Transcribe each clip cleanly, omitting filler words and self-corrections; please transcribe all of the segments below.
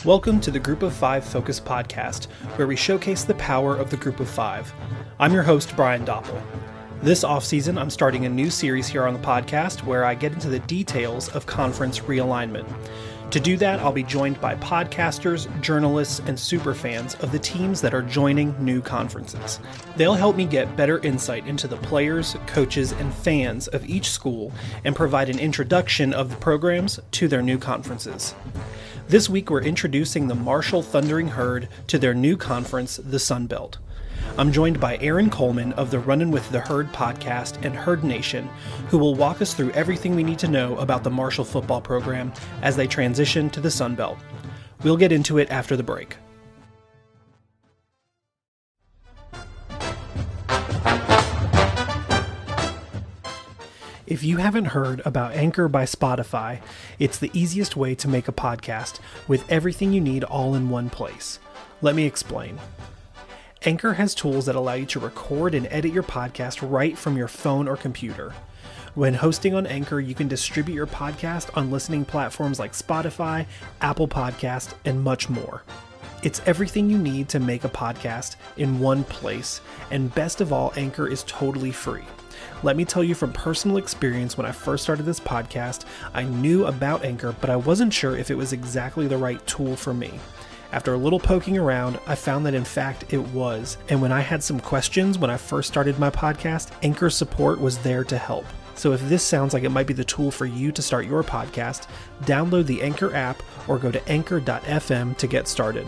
Welcome to the Group of Five Focus podcast, where we showcase the power of the Group of Five. I'm your host, Brian Doppel. This offseason, I'm starting a new series here on the podcast where I get into the details of conference realignment. To do that, I'll be joined by podcasters, journalists, and superfans of the teams that are joining new conferences. They'll help me get better insight into the players, coaches, and fans of each school and provide an introduction of the programs to their new conferences. This week, we're introducing the Marshall Thundering Herd to their new conference, the Sun Belt. I'm joined by Aaron Coleman of the Runnin with the Herd podcast and Herd Nation, who will walk us through everything we need to know about the Marshall football program as they transition to the Sun Belt. We'll get into it after the break. If you haven't heard about Anchor by Spotify, it's the easiest way to make a podcast with everything you need all in one place. Let me explain. Anchor has tools that allow you to record and edit your podcast right from your phone or computer. When hosting on Anchor, you can distribute your podcast on listening platforms like Spotify, Apple Podcast, and much more. It's everything you need to make a podcast in one place, and best of all, Anchor is totally free. Let me tell you from personal experience, when I first started this podcast, I knew about Anchor, but I wasn't sure if it was exactly the right tool for me. After a little poking around, I found that in fact it was. And when I had some questions when I first started my podcast, Anchor support was there to help. So if this sounds like it might be the tool for you to start your podcast, download the Anchor app or go to anchor.fm to get started.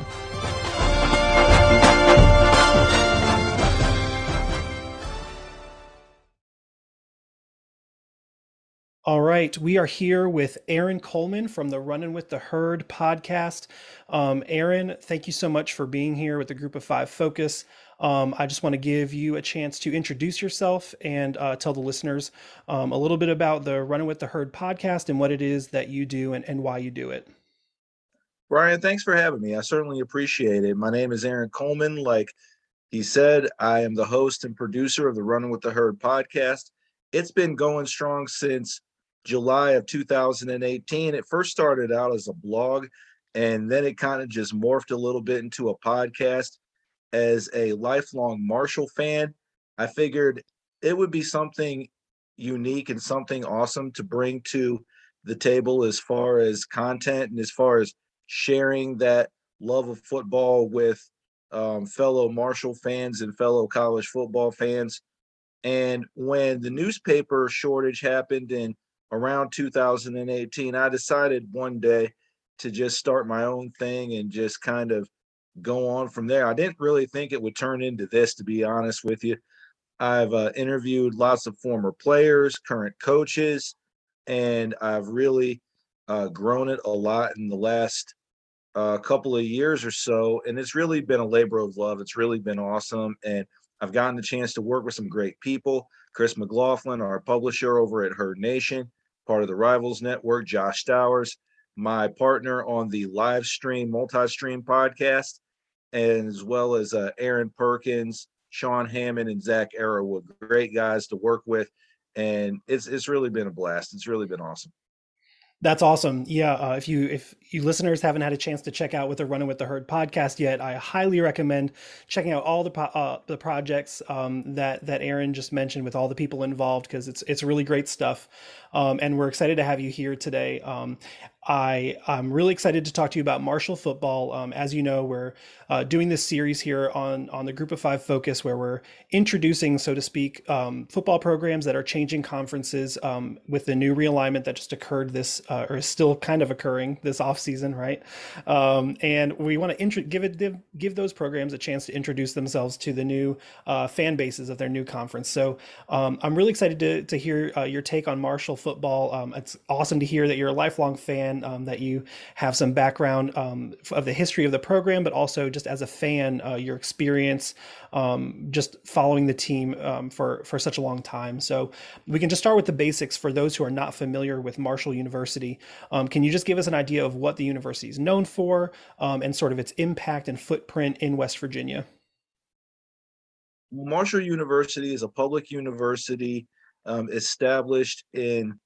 All right, we are here with Aaron Coleman from the Runnin with the Herd podcast. Aaron, thank you so much for being here with the Group of Five Focus. I just want to give you a chance to introduce yourself and tell the listeners a little bit about the Runnin with the Herd podcast and what it is that you do and why you do it. Brian, thanks for having me. I certainly appreciate it. My name is Aaron Coleman. Like he said, I am the host and producer of the Runnin with the Herd podcast. It's been going strong since July of 2018. It first started out as a blog, and then it kind of just morphed a little bit into a podcast. As a lifelong Marshall fan, I figured it would be something unique and something awesome to bring to the table as far as content and as far as sharing that love of football with fellow Marshall fans and fellow college football fans. And when the newspaper shortage happened in around 2018, I decided one day to just start my own thing and just kind of go on from there. I didn't really think it would turn into this, to be honest with you. I've interviewed lots of former players, current coaches, and I've really grown it a lot in the last couple of years or so. And it's really been a labor of love. It's really been awesome. And I've gotten the chance to work with some great people. Chris McLaughlin, our publisher over at Herd Nation, part of the Rivals Network, Josh Stowers, my partner on the live stream, multi-stream podcast, and as well as Aaron Perkins, Sean Hammond, and Zach Arrowwood. Great guys to work with. And it's really been a blast. It's really been awesome. That's awesome. Yeah, if you listeners haven't had a chance to check out with the Runnin with the Herd podcast yet, I highly recommend checking out all the projects that Aaron just mentioned with all the people involved, because it's really great stuff. And we're excited to have you here today. I'm really excited to talk to you about Marshall football. As you know, we're doing this series here on the Group of Five Focus, where we're introducing, so to speak, football programs that are changing conferences with the new realignment that just occurred or is still kind of occurring this offseason, right? And we want to give those programs a chance to introduce themselves to the new fan bases of their new conference. So I'm really excited to hear your take on Marshall football. It's awesome to hear that you're a lifelong fan, that you have some background of the history of the program, but also just as a fan, your experience just following the team for such a long time. So we can just start with the basics for those who are not familiar with Marshall University. Can you just give us an idea of what the university is known for and sort of its impact and footprint in West Virginia? Marshall University is a public university established in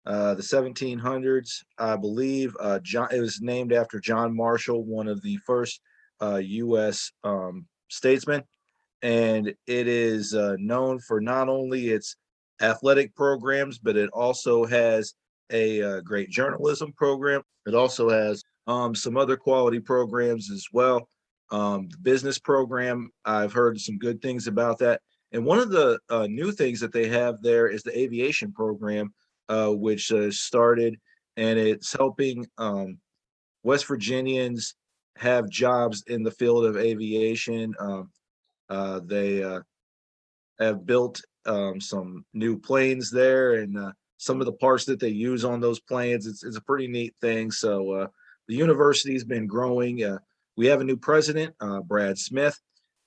the 1700s, I believe. It was named after John Marshall, one of the first U.S. Statesmen, and it is known for not only its athletic programs, but it also has a great journalism program. It also has some other quality programs as well. The business program, I've heard some good things about that. And one of the new things that they have there is the aviation program, which started, and it's helping West Virginians have jobs in the field of aviation. They have built some new planes there, and some of the parts that they use on those planes, it's a pretty neat thing. So the university has been growing. We have a new president, Brad Smith,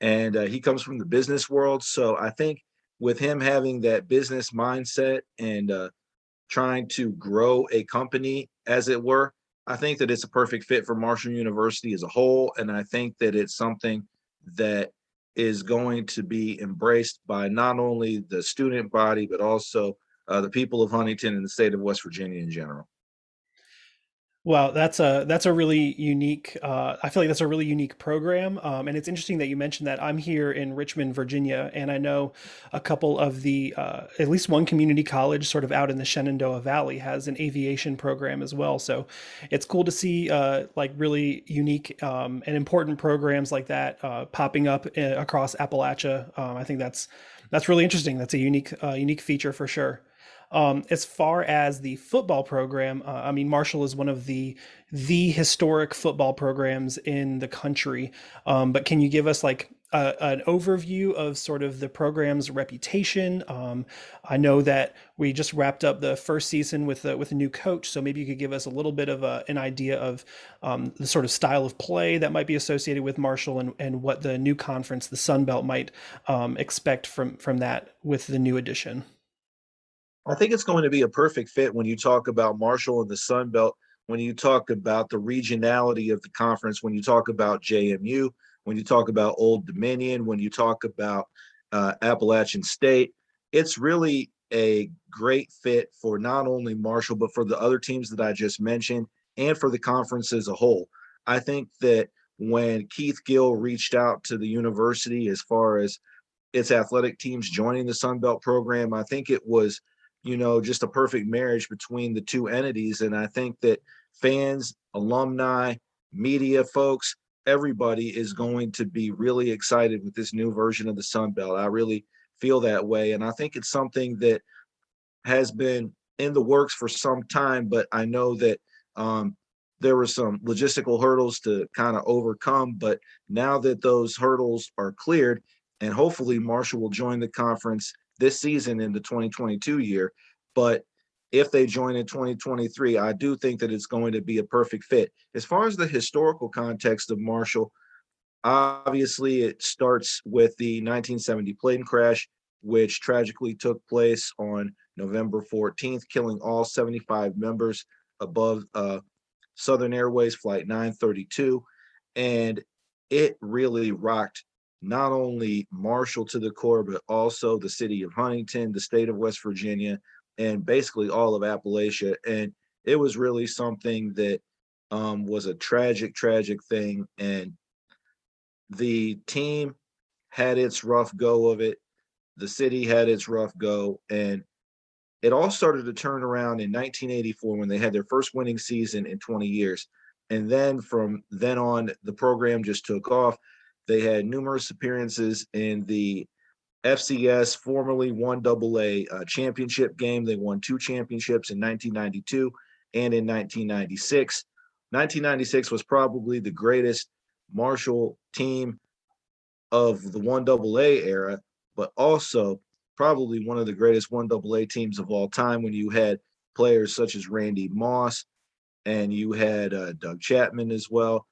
and he comes from the business world. So I think with him having that business mindset and trying to grow a company, as it were, I think that it's a perfect fit for Marshall University as a whole. And I think that it's something that is going to be embraced by not only the student body, but also the people of Huntington and the state of West Virginia in general. Wow, that's a really unique. I feel like that's a really unique program, and it's interesting that you mentioned that. I'm here in Richmond, Virginia, and I know a couple of the at least one community college, sort of out in the Shenandoah Valley, has an aviation program as well. So it's cool to see like really unique and important programs like that popping up across Appalachia. I think that's really interesting. That's a unique feature for sure. As far as the football program, I mean, Marshall is one of the historic football programs in the country. But can you give us like an overview of sort of the program's reputation? I know that we just wrapped up the first season with a new coach, so maybe you could give us a little bit of an idea of the sort of style of play that might be associated with Marshall, and what the new conference, the Sun Belt, might expect from that with the new addition. I think it's going to be a perfect fit when you talk about Marshall and the Sun Belt, when you talk about the regionality of the conference, when you talk about JMU, when you talk about Old Dominion, when you talk about Appalachian State. It's really a great fit for not only Marshall, but for the other teams that I just mentioned and for the conference as a whole. I think that when Keith Gill reached out to the university as far as its athletic teams joining the Sun Belt program, I think it was, just a perfect marriage between the two entities. And I think that fans, alumni, media folks, everybody is going to be really excited with this new version of the Sun Belt. I really feel that way. And I think it's something that has been in the works for some time, but I know that there were some logistical hurdles to kind of overcome. But now that those hurdles are cleared, and hopefully Marshall will join the conference this season in the 2022 year. But if they join in 2023, I do think that it's going to be a perfect fit. As far as the historical context of Marshall, obviously it starts with the 1970 plane crash, which tragically took place on November 14th, killing all 75 members above Southern Airways Flight 932. And it really rocked not only Marshall to the core, but also the city of Huntington, the state of West Virginia, and basically all of Appalachia. And it was really something that was a tragic, tragic thing. And the team had its rough go of it. The city had its rough go. And it all started to turn around in 1984 when they had their first winning season in 20 years. And then from then on, the program just took off. They had numerous appearances in the FCS, formerly 1AA championship game. They won two championships in 1992 and in 1996. 1996 was probably the greatest Marshall team of the 1AA era, but also probably one of the greatest 1AA teams of all time when you had players such as Randy Moss, and you had Doug Chapman as well,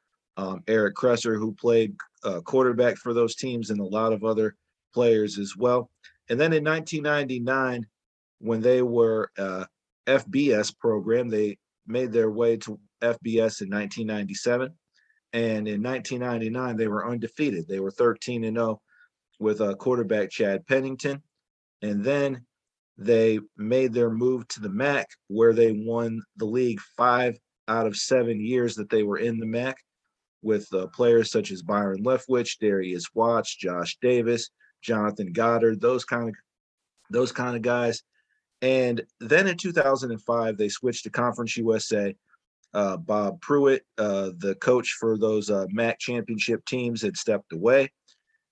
Eric Kresser, who played quarterback for those teams, and a lot of other players as well. And then in 1999, when they were FBS program, they made their way to FBS in 1997. And in 1999, they were undefeated. They were 13-0 with quarterback Chad Pennington. And then they made their move to the MAC, where they won the league 5 out of 7 years that they were in the MAC, with players such as Byron Leftwich, Darius Watts, Josh Davis, Jonathan Goddard, those kind of guys. And then in 2005, they switched to Conference USA. Bob Pruitt, the coach for those MAC championship teams, had stepped away,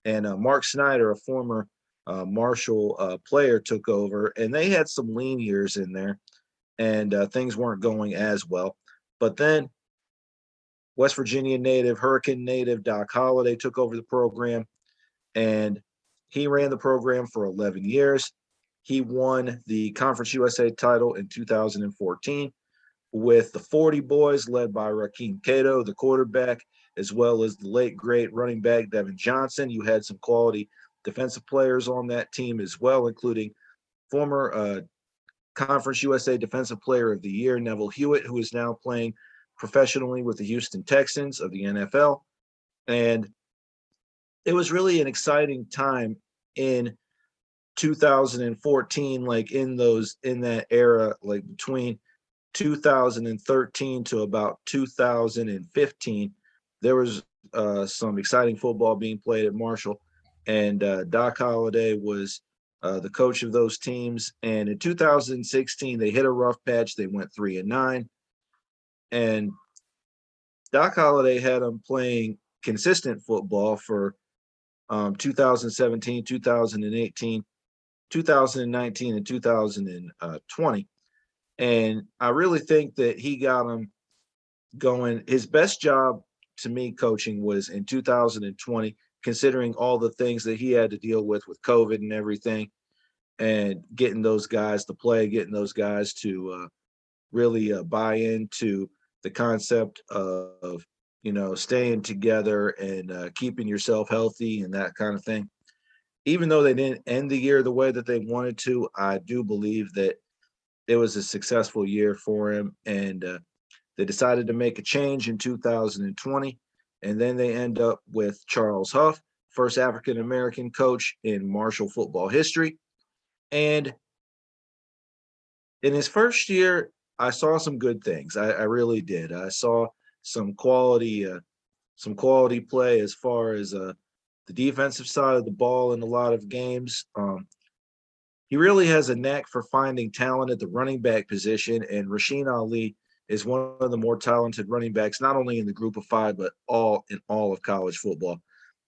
and Mark Snyder, a former Marshall player, took over, and they had some lean years in there, and things weren't going as well. But then West Virginia native, Hurricane native Doc Holliday took over the program, and he ran the program for 11 years. He won the Conference USA title in 2014 with the 40 boys led by Rakeem Cato, the quarterback, as well as the late, great running back Devin Johnson. You had some quality defensive players on that team as well, including former Conference USA Defensive Player of the Year, Neville Hewitt, who is now playing professionally with the Houston Texans of the NFL. And it was really an exciting time in 2014, like in that era, like between 2013 to about 2015, there was some exciting football being played at Marshall, and Doc Holliday was the coach of those teams. And in 2016, they hit a rough patch. They went 3-9, and Doc Holliday had them playing consistent football for 2017, 2018, 2019, and 2020. And I really think that he got them going. His best job to me coaching was in 2020, considering all the things that he had to deal with COVID and everything, and getting those guys to play, getting those guys to really buy into the concept of staying together and keeping yourself healthy and that kind of thing. Even though they didn't end the year the way that they wanted to, I do believe that it was a successful year for him, and they decided to make a change in 2020, and then they end up with Charles Huff, first African American coach in Marshall football history. And in his first year, I saw some good things. I really did. I saw some quality play as far as the defensive side of the ball in a lot of games. He really has a knack for finding talent at the running back position, and Rasheen Ali is one of the more talented running backs, not only in the group of five, but all of college football.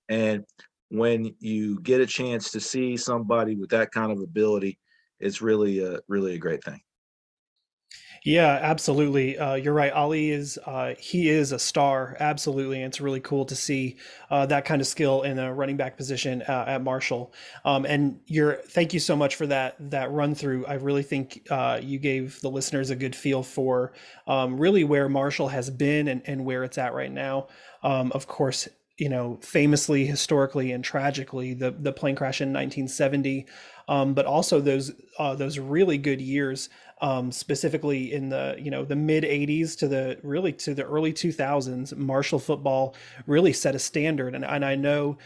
And when you get a chance to see somebody with that kind of ability, it's really a great thing. Yeah, absolutely. You're right. Ali is he is a star. Absolutely, and it's really cool to see that kind of skill in a running back position at Marshall. And you're thank you so much for that run through. I really think you gave the listeners a good feel for really where Marshall has been and where it's at right now. Of course, famously, historically, and tragically, the plane crash in 1970, but also those really good years, specifically in the mid 80s to the early 2000s. Marshall football really set a standard, and I know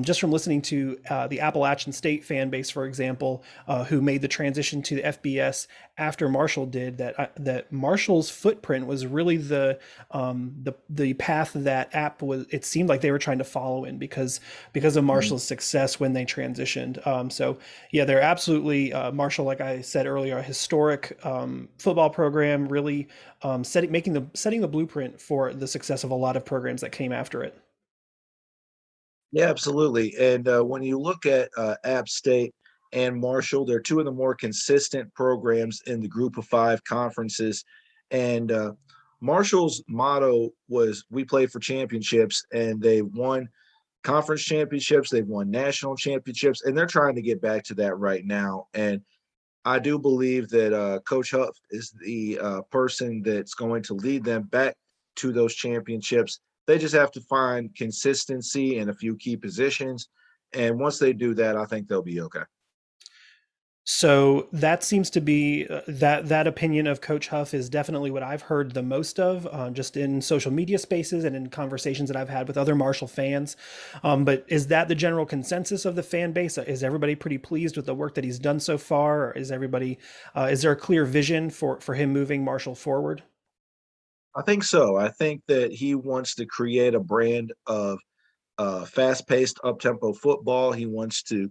just from listening to the Appalachian State fan base, for example, who made the transition to the FBS after Marshall did, that Marshall's footprint was really the path that App was. It seemed like they were trying to follow in because of Mhm. Marshall's success when they transitioned. So yeah, they're absolutely Marshall, like I said earlier, a historic football program, really setting the blueprint for the success of a lot of programs that came after it. Yeah, absolutely. And when you look at App State and Marshall, they're two of the more consistent programs in the Group of Five conferences. And Marshall's motto was, "We play for championships," and they won conference championships, they've won national championships, and they're trying to get back to that right now. And I do believe that Coach Huff is the person that's going to lead them back to those championships. They just have to find consistency in a few key positions. And once they do that, I think they'll be okay. So that seems to be that opinion of Coach Huff is definitely what I've heard the most of, just in social media spaces and in conversations that I've had with other Marshall fans. But is that the general consensus of the fan base? Is everybody pretty pleased with the work that he's done so far? Or is everybody is there a clear vision for him moving Marshall forward? I think so. I think that he wants to create a brand of fast-paced, up-tempo football. He wants to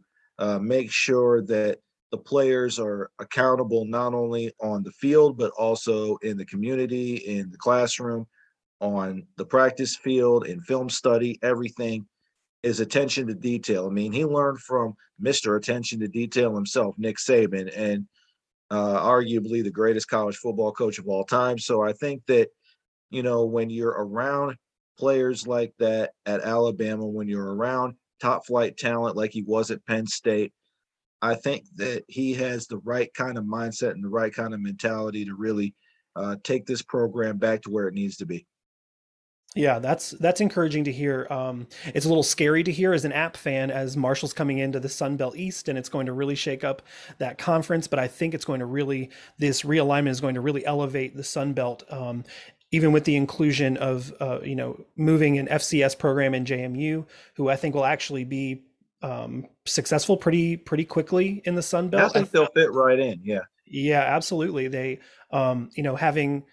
make sure that the players are accountable not only on the field but also in the community, in the classroom, on the practice field, in film study. Everything is attention to detail. I mean, he learned from Mr. Attention to Detail himself, Nick Saban, and arguably the greatest college football coach of all time. So I think that when you're around players like that at Alabama, when you're around top flight talent like he was at Penn State, I think that he has the right kind of mindset and the right kind of mentality to really take this program back to where it needs to be. Yeah, that's encouraging to hear. It's a little scary to hear as an App fan, as Marshall's coming into the Sun Belt East, and it's going to really shake up that conference. But I think it's going to really this realignment is going to really elevate the Sun Belt, even with the inclusion of moving an FCS program in JMU, who I think will actually be successful pretty quickly in the Sun I Belt. think they'll fit right in. Yeah. Yeah, absolutely. They, having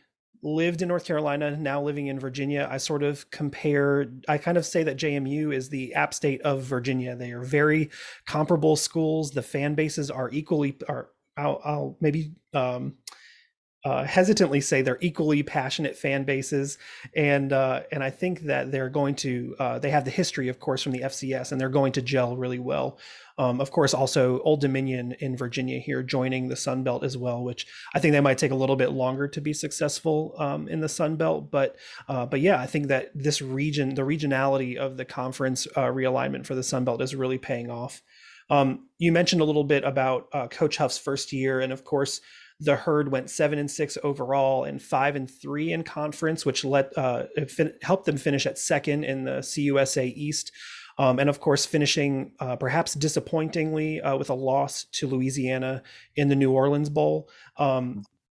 lived in North Carolina, now living in Virginia, I kind of say that JMU is the App State of Virginia. They are very comparable schools. The fan bases are equally, are, I'll maybe hesitantly say they're equally passionate fan bases, and I think that they're going to they have the history, of course, from the FCS, and they're going to gel really well. Of course, also Old Dominion in Virginia here joining the Sun Belt as well, which I think they might take a little bit longer to be successful in the Sun Belt, but yeah, I think that this region, the regionality of the conference realignment for the Sun Belt is really paying off. You mentioned a little bit about Coach Huff's first year, and of course, the Herd went 7-6 overall and 5-3 in conference, which helped them finish at second in the CUSA East. And of course, finishing perhaps disappointingly with a loss to Louisiana in the New Orleans Bowl.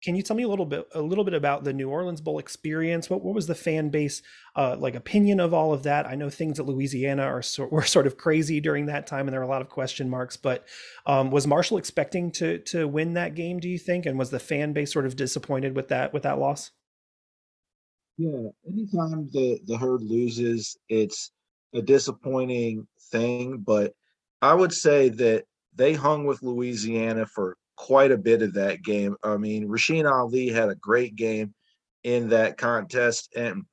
Can you tell me a little bit about the New Orleans Bowl experience? What was the fan base like opinion of all of that? I know things at Louisiana were sort of crazy during that time, and there were a lot of question marks. But was Marshall expecting to win that game? Do you think? And was the fan base sort of disappointed with that loss? Yeah, anytime the Herd loses, it's a disappointing thing. But I would say that they hung with Louisiana for quite a bit of that game. I mean, Rasheen Ali had a great game in that contest, and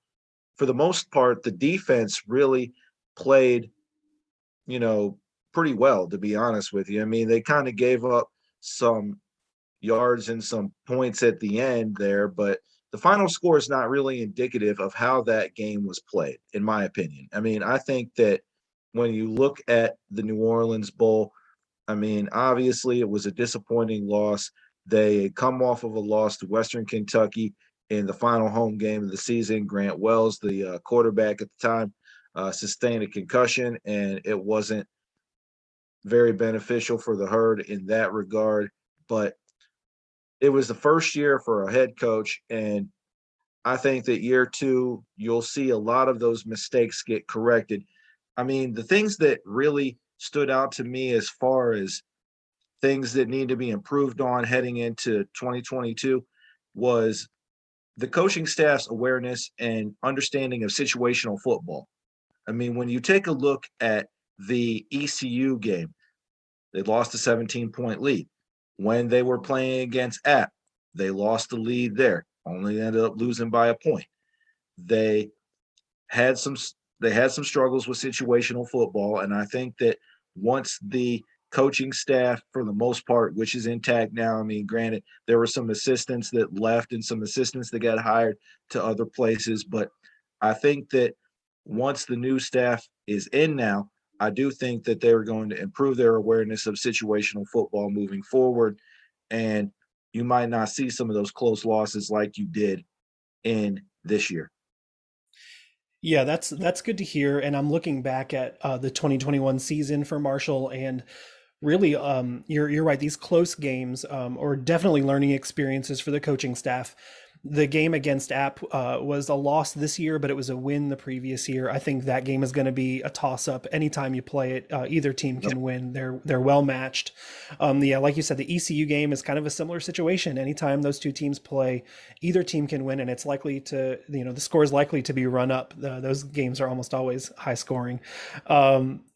for the most part, the defense really played, you know, pretty well, to be honest with you. I mean, they kind of gave up some yards and some points at the end there, but the final score is not really indicative of how that game was played, in my opinion. I mean, I think that when you look at the New Orleans Bowl, I mean, obviously it was a disappointing loss. They come off of a loss to Western Kentucky in the final home game of the season. Grant Wells, the quarterback at the time, sustained a concussion, and it wasn't very beneficial for the Herd in that regard. But it was the first year for a head coach, and I think that year two, you'll see a lot of those mistakes get corrected. I mean, the things that really stood out to me as far as things that need to be improved on heading into 2022 was the coaching staff's awareness and understanding of situational football. I mean, when you take a look at the ECU game, they lost a 17-point lead. When they were playing against App, they lost the lead there, only ended up losing by a point. They had some they had some struggles with situational football, and I think that once the coaching staff, for the most part, which is intact now, I mean, granted, there were some assistants that left and some assistants that got hired to other places, but I think that once the new staff is in now, I do think that they're going to improve their awareness of situational football moving forward, and you might not see some of those close losses like you did in this year. Yeah, that's good to hear. And I'm looking back at the 2021 season for Marshall, and Really, you're right. These close games, or definitely learning experiences for the coaching staff. The game against App was a loss this year, but it was a win the previous year. I think that game is going to be a toss up anytime you play it. Either team Yep. can win. They're well matched. Yeah, like you said, the ECU game is kind of a similar situation. Anytime those two teams play, either team can win, and it's likely to, the score is likely to be run up. Those games are almost always high scoring.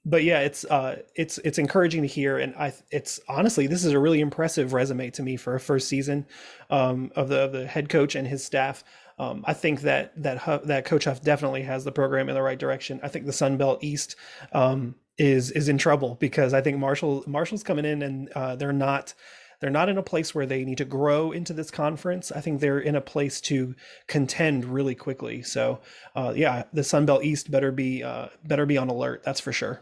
But yeah, it's encouraging to hear, and it's honestly, this is a really impressive resume to me for a first season of the head coach and his staff. I think that Coach Huff definitely has the program in the right direction. I think the Sun Belt East is in trouble because I think Marshall's coming in, and they're not in a place where they need to grow into this conference. I think they're in a place to contend really quickly. So yeah, the Sun Belt East better be on alert. That's for sure.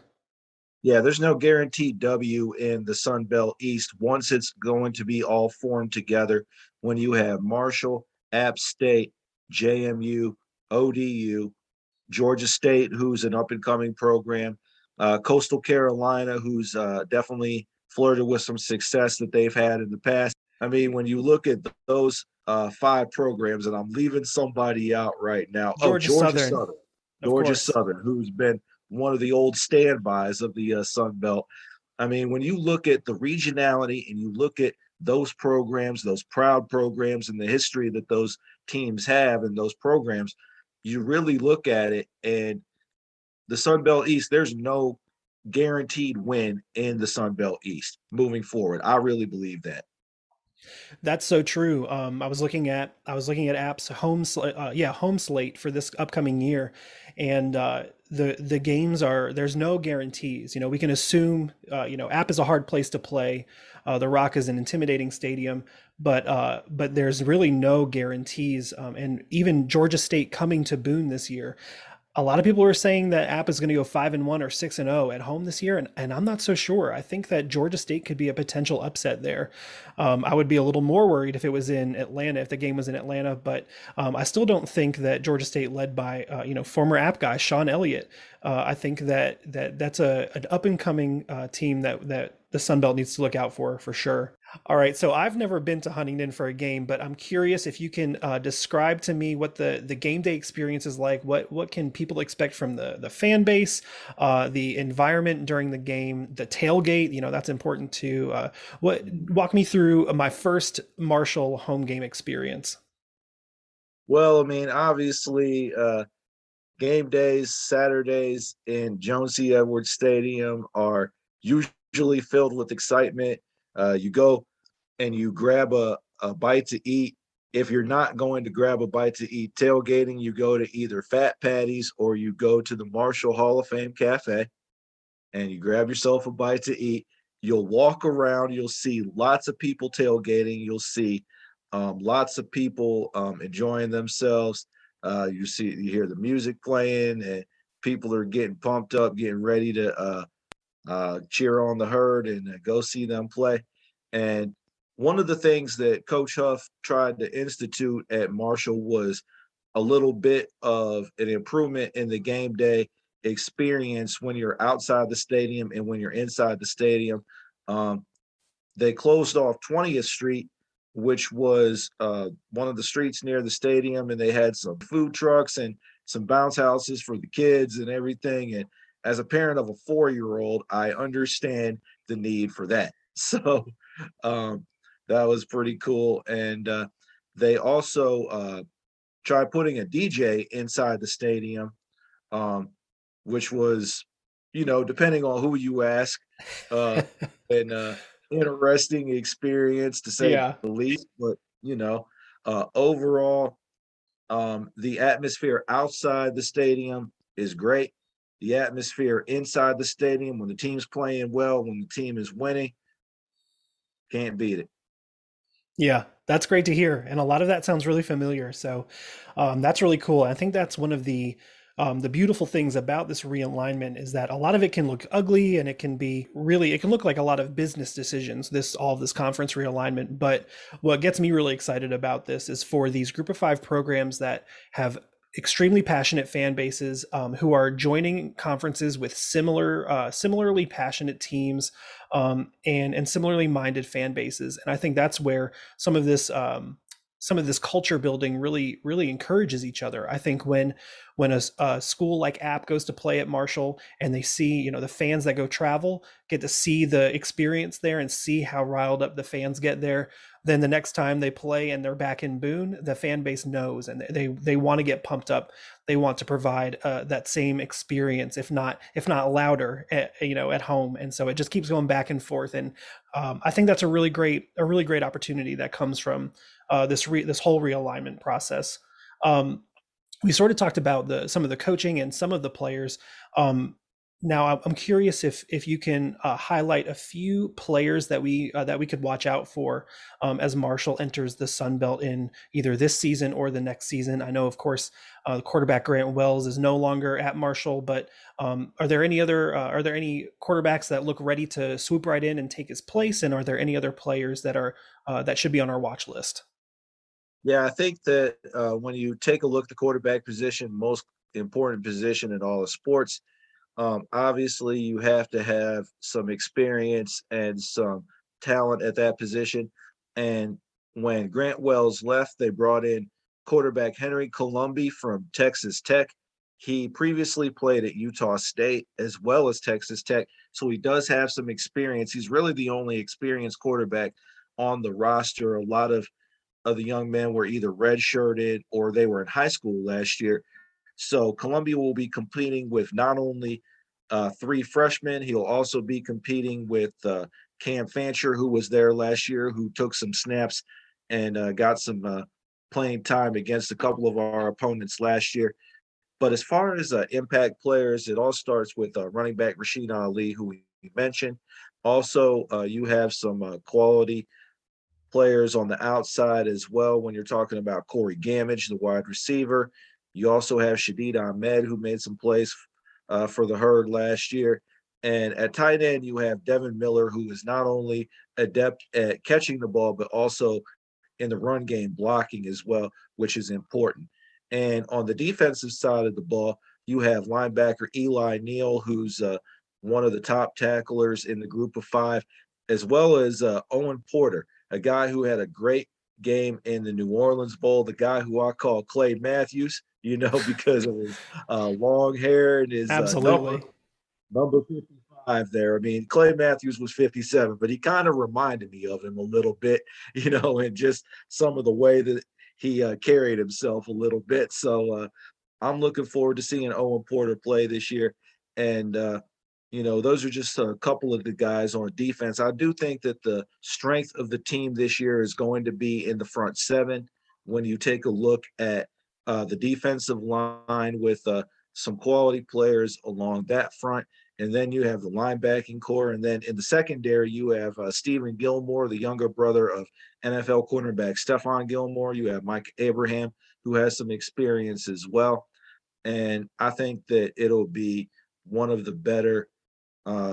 Yeah, there's no guaranteed W in the Sun Belt East once it's going to be all formed together. When you have Marshall, App State, JMU, ODU, Georgia State, who's an up and coming program, Coastal Carolina, who's definitely flirted with some success that they've had in the past. I mean, when you look at those five programs, and I'm leaving somebody out right now. Oh, Georgia Georgia Southern, Southern, of Georgia course. Southern, who's been one of the old standbys of the Sun Belt. I mean, when you look at the regionality and you look at those programs, those proud programs, and the history that those teams have and those programs, you really look at it, and the Sun Belt East, there's no guaranteed win in the Sun Belt East moving forward. I really believe that. That's so true. I was looking at App's home slate for this upcoming year, and the games are there's no guarantees. We can assume App is a hard place to play. The Rock is an intimidating stadium, but there's really no guarantees. And even Georgia State coming to Boone this year, a lot of people are saying that App is going to go 5-1 or 6-0 at home this year, and I'm not so sure. I think that Georgia State could be a potential upset there. I would be a little more worried if it was in Atlanta, if the game was in Atlanta, but I still don't think that Georgia State, led by former App guy Sean Elliott, I think that's an up and coming team that the Sun Belt needs to look out for sure. All right, so I've never been to Huntington for a game, but I'm curious if you can describe to me what the game day experience is like. What can people expect from the fan base, the environment during the game, the tailgate? That's important too. What walk me through my first Marshall home game experience. Well, I mean, obviously, game days, Saturdays in Jones C. Edwards Stadium are usually filled with excitement. You go and you grab a bite to eat. If you're not going to grab a bite to eat tailgating, you go to either Fat Patties or you go to the Marshall Hall of Fame Cafe and you grab yourself a bite to eat. You'll walk around, you'll see lots of people tailgating, you'll see lots of people enjoying themselves. You hear the music playing, and people are getting pumped up, getting ready to cheer on the herd and go see them play. And one of the things that Coach Huff tried to institute at Marshall was a little bit of an improvement in the game day experience when you're outside the stadium and when you're inside the stadium. Um, they closed off 20th Street, which was one of the streets near the stadium, and they had some food trucks and some bounce houses for the kids and everything. And as a parent of a 4-year-old, I understand the need for that. So um, that was pretty cool. And they also tried putting a DJ inside the stadium, um, which was, depending on who you ask, uh, an interesting experience to say Yeah. the least. But overall, the atmosphere outside the stadium is great. The atmosphere inside the stadium, when the team's playing well, when the team is winning, can't beat it. Yeah, that's great to hear, and a lot of that sounds really familiar. So that's really cool. I think that's one of the beautiful things about this realignment is that a lot of it can look ugly, and it can look like a lot of business decisions. All of this conference realignment, but what gets me really excited about this is for these Group of Five programs that have extremely passionate fan bases who are joining conferences with similarly passionate teams and similarly minded fan bases. And I think that's where some of this culture building really encourages each other. I think when a school like App goes to play at Marshall and they see, the fans that go travel get to see the experience there and see how riled up the fans get there, then the next time they play and they're back in Boone, the fan base knows and they want to get pumped up. They want to provide that same experience, if not louder, at home. And so it just keeps going back and forth. And I think that's a really great opportunity that comes from this whole realignment process. Um, we sort of talked about some of the coaching and some of the players. Now I'm curious if you can highlight a few players that we could watch out for as Marshall enters the Sun Belt in either this season or the next season. I know, of course, the quarterback Grant Wells is no longer at Marshall, but are there any quarterbacks that look ready to swoop right in and take his place? And are there any other players that should be on our watch list? Yeah, I think that when you take a look at the quarterback position, most important position in all of sports, obviously you have to have some experience and some talent at that position. And when Grant Wells left, they brought in quarterback Henry Colombi from Texas Tech. He previously played at Utah State as well as Texas Tech, so he does have some experience. He's really the only experienced quarterback on the roster. A lot of the young men were either redshirted or they were in high school last year. So Columbia will be competing with not only three freshmen, he'll also be competing with Cam Fancher, who was there last year, who took some snaps and got some playing time against a couple of our opponents last year. But as far as impact players, it all starts with running back Rashid Ali, who we mentioned. Also, you have some quality players on the outside as well when you're talking about Corey Gamage, the wide receiver. You also have Shadid Ahmed, who made some plays for the Herd last year. And at tight end, you have Devin Miller, who is not only adept at catching the ball, but also in the run game blocking as well, which is important. And on the defensive side of the ball, you have linebacker Eli Neal, who's one of the top tacklers in the group of five, as well as Owen Porter, a guy who had a great game in the New Orleans Bowl, the guy who I call Clay Matthews, because of his long hair and his number, Absolutely. number 55 there. I mean, Clay Matthews was 57, but he kind of reminded me of him a little bit, and just some of the way that he carried himself a little bit. So I'm looking forward to seeing Owen Porter play this year. And, those are just a couple of the guys on defense. I do think that the strength of the team this year is going to be in the front seven. When you take a look at the defensive line with some quality players along that front, and then you have the linebacking core. And then in the secondary, you have Stephen Gilmore, the younger brother of NFL cornerback Stephon Gilmore. You have Mike Abraham, who has some experience as well. And I think that it'll be one of the better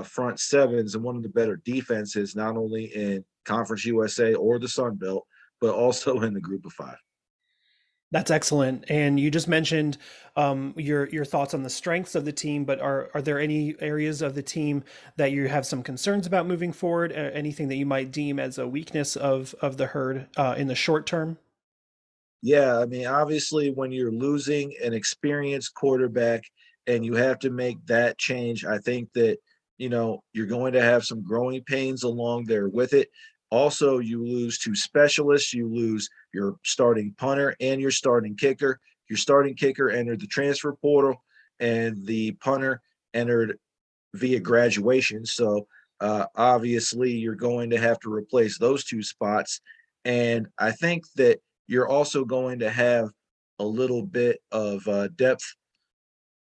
front sevens and one of the better defenses, not only in Conference USA or the Sun Belt, but also in the group of five. That's excellent. And you just mentioned your thoughts on the strengths of the team, but are there any areas of the team that you have some concerns about moving forward? Anything that you might deem as a weakness of the Herd in the short term? Yeah, I mean, obviously, when you're losing an experienced quarterback and you have to make that change, I think that, you're going to have some growing pains along there with it. Also, you lose two specialists, you lose your starting punter and your starting kicker. Your starting kicker entered the transfer portal, and the punter entered via graduation. So, obviously, you're going to have to replace those two spots. And I think that you're also going to have a little bit of depth.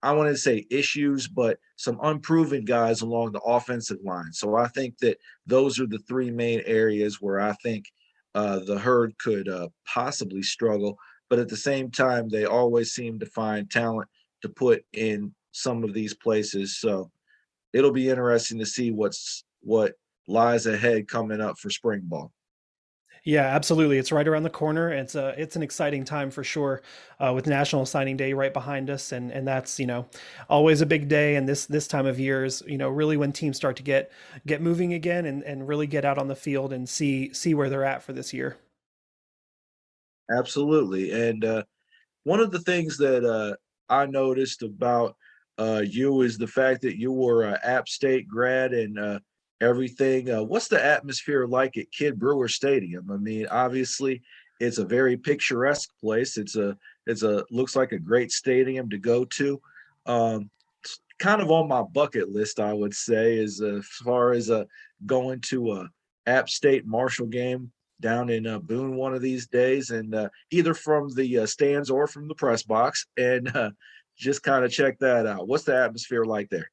I want to say issues, but some unproven guys along the offensive line. So I think that those are the three main areas where I think the Herd could possibly struggle. But at the same time, they always seem to find talent to put in some of these places. So it'll be interesting to see what lies ahead coming up for spring ball. Yeah, absolutely. It's right around the corner. It's an exciting time for sure, with National Signing Day right behind us, and that's always a big day. And this time of year is really when teams start to get moving again and really get out on the field and see where they're at for this year. Absolutely. And one of the things that I noticed about you is the fact that you were an App State grad and everything. What's the atmosphere like at Kid Brewer Stadium? I mean, obviously, it's a very picturesque place. It's a looks like a great stadium to go to. It's kind of on my bucket list, I would say, as far as going to a App State Marshall game down in Boone one of these days, and either from the stands or from the press box, and just kind of check that out. What's the atmosphere like there?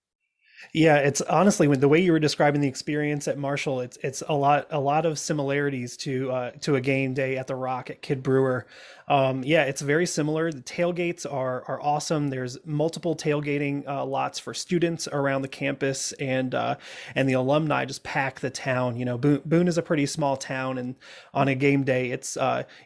Yeah, it's honestly when the way you were describing the experience at Marshall, it's a lot of similarities to a game day at the Rock at Kid Brewer. Yeah, it's very similar. The tailgates are awesome. There's multiple tailgating lots for students around the campus, and the alumni just pack the town. Boone is a pretty small town, and on a game day,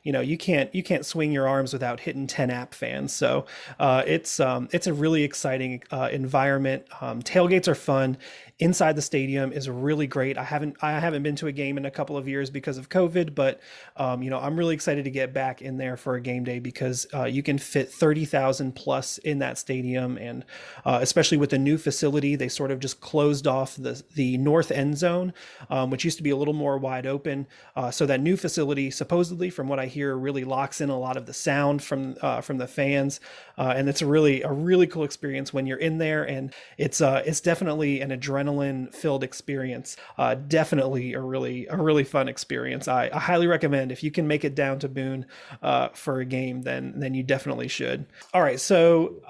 you can't swing your arms without hitting 10 App fans. So it's a really exciting environment. Tailgates are fun. Inside the stadium is really great. I haven't been to a game in a couple of years because of COVID, but I'm really excited to get back in there for a game day because you can fit 30,000 plus in that stadium, and especially with the new facility, they sort of just closed off the north end zone, which used to be a little more wide open. So that new facility, supposedly, from what I hear, really locks in a lot of the sound from the fans, and it's a really cool experience when you're in there, and it's definitely an adrenaline filled experience. Definitely a really fun experience. I highly recommend if you can make it down to Boone for a game, then you definitely should. All right, so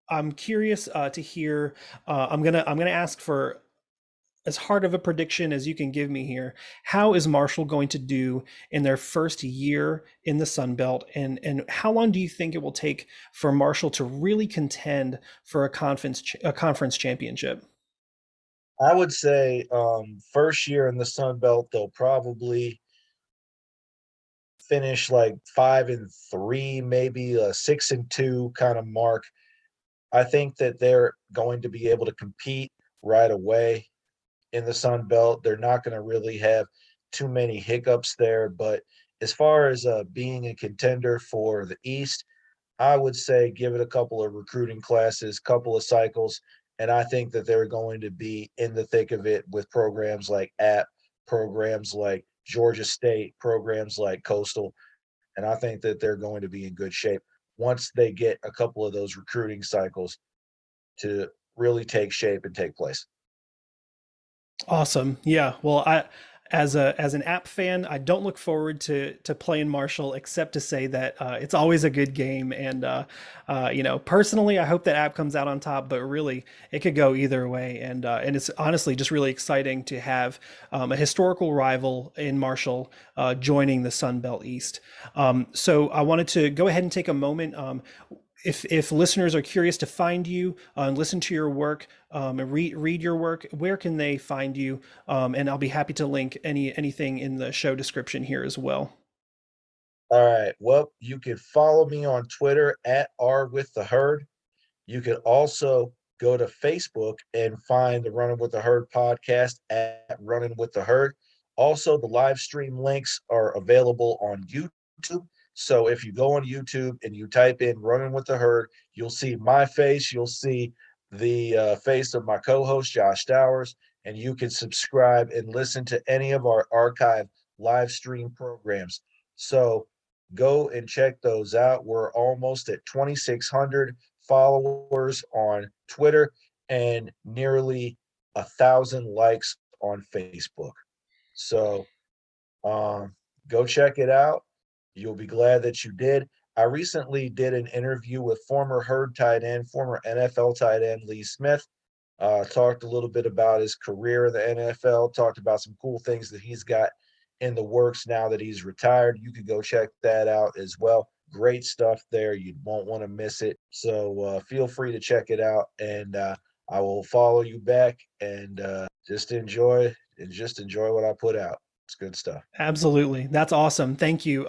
I'm curious to hear. I'm gonna ask for as hard of a prediction as you can give me here. How is Marshall going to do in their first year in the Sun Belt, and how long do you think it will take for Marshall to really contend for a conference championship? I would say first year in the Sun Belt, they'll probably finish like 5-3, maybe a 6-2 kind of mark. I think that they're going to be able to compete right away in the Sun Belt. They're not going to really have too many hiccups there. But as far as being a contender for the East, I would say give it a couple of recruiting classes, couple of cycles, and I think that they're going to be in the thick of it with programs like App, programs like Georgia State, programs like Coastal, and I think that they're going to be in good shape once they get a couple of those recruiting cycles to really take shape and take place. Awesome. Yeah. Well, as an app fan, I don't look forward to playing Marshall except to say that it's always a good game, and personally, I hope that app comes out on top. But really, it could go either way, and it's honestly just really exciting to have a historical rival in Marshall joining the Sun Belt East. So I wanted to go ahead and take a moment. If listeners are curious to find you and listen to your work, and read your work, where can they find you? And I'll be happy to link anything in the show description here as well. All right. Well, you can follow me on Twitter at R with the herd. You can also go to Facebook and find the Running with the Herd podcast at Running with the Herd. Also, the live stream links are available on YouTube. So if you go on YouTube and you type in Running with the Herd, you'll see my face, you'll see the face of my co host, Josh Stowers, and you can subscribe and listen to any of our archive live stream programs. So go and check those out. We're almost at 2,600 followers on Twitter and nearly 1,000 likes on Facebook. So um, go check it out. You'll be glad that you did. I recently did an interview with former Herd tight end, former NFL tight end Lee Smith. Talked a little bit about his career in the NFL, talked about some cool things that he's got in the works now that he's retired. You could go check that out as well. Great stuff there. You won't want to miss it. So feel free to check it out, and I will follow you back and just enjoy what I put out. It's good stuff. Absolutely. That's awesome. Thank you.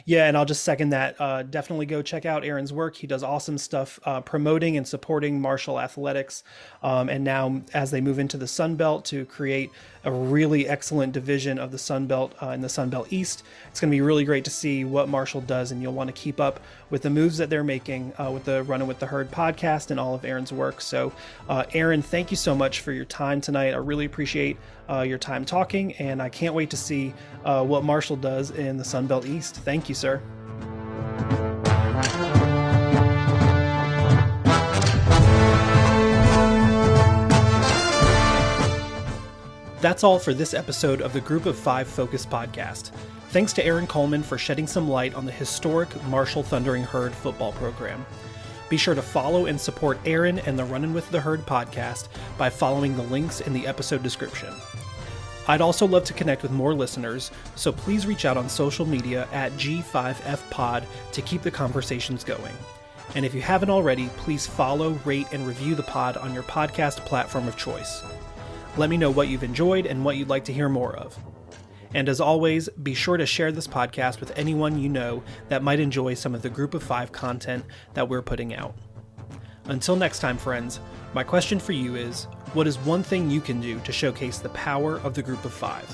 Yeah, and I'll just second that. Definitely go check out Aaron's work. He does awesome stuff promoting and supporting martial athletics. And now, as they move into the Sun Belt to create a really excellent division of the Sun Belt in the Sun Belt East, it's going to be really great to see what Marshall does. And you'll want to keep up with the moves that they're making with the Runnin' with the Herd podcast and all of Aaron's work. So, Aaron, thank you so much for your time tonight. I really appreciate your time talking, and I can't wait to see what Marshall does in the Sun Belt East. Thank you, sir. That's all for this episode of the Group of Five Focus podcast. Thanks to Aaron Coleman for shedding some light on the historic Marshall Thundering Herd football program. Be sure to follow and support Aaron and the Runnin' with the Herd podcast by following the links in the episode description. I'd also love to connect with more listeners, so please reach out on social media at G5FPod to keep the conversations going. And if you haven't already, please follow, rate, and review the pod on your podcast platform of choice. Let me know what you've enjoyed and what you'd like to hear more of. And as always, be sure to share this podcast with anyone you know that might enjoy some of the Group of Five content that we're putting out. Until next time, friends, my question for you is, what is one thing you can do to showcase the power of the Group of Five?